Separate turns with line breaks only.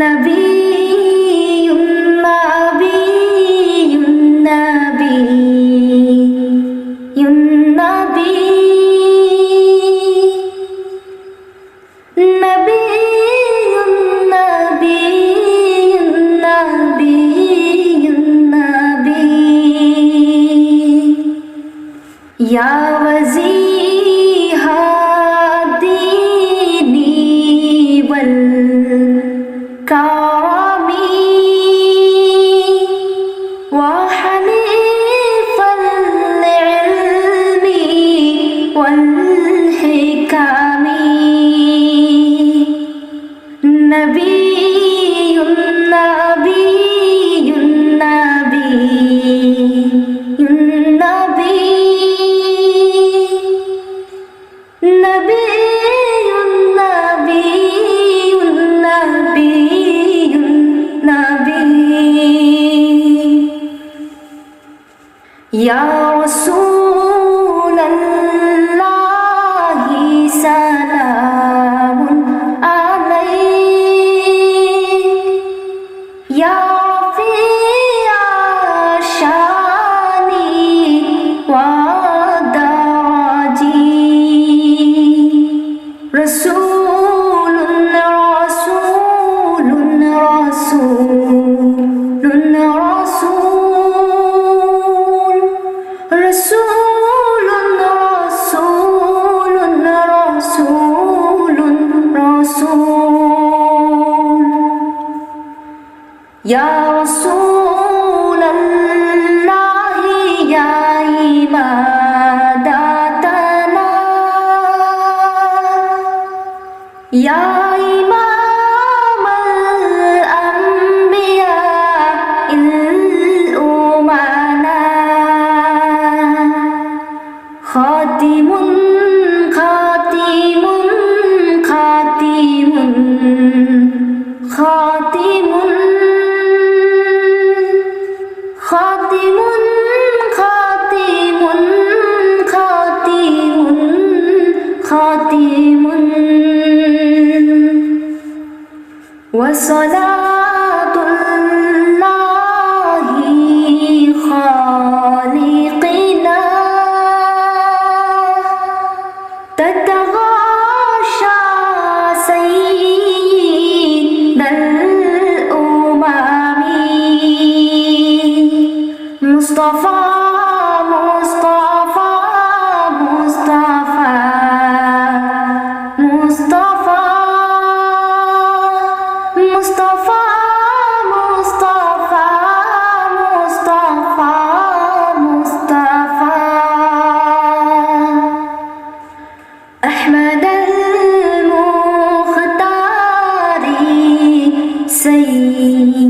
নবিয়্যুন নবিয়্যুন নবিয়্যুন নবী নবিয়্যুন নবিয়্যুন নবিয়্যুন নবী ইয়া ওয়াজিহা দীনি ওয়াল কারামি ওয়া হানিফাল ইলমি ওয়াল হিকামি নবিয়্যুন নবিয়্যুন নবিয়্যুন নবী নবিয়্যুন নবিয়্যুন নবিয়্যুন নবী ইয়া রাসূলাল্লাহি সালামুন আলাইকা ইয়া রাফিআ শানি ওয়া দারাজি রাসূলুন রাসূলুন রাসূলুন রাসূল রাসূলুন রাসূলুন রাসূলুন রাসূল ইয়া রাসূলাল্লাহি ইয়া ইমাদাতানা ইয়া ইমামাল আম্বিয়া ইল উমানা খাতিমুন খাতিমুন খাতিমুন খাতিমুন খাতিমুন খাতিমুন খাতিমুন খাতিমুন ওয়া সালাতুল্লাহি খালিকিনা تتغاشى سيد الأمم مصطفى مصطفى مصطفى مصطفى مصطفى مصطفى مصطفى أحمد المختار سيد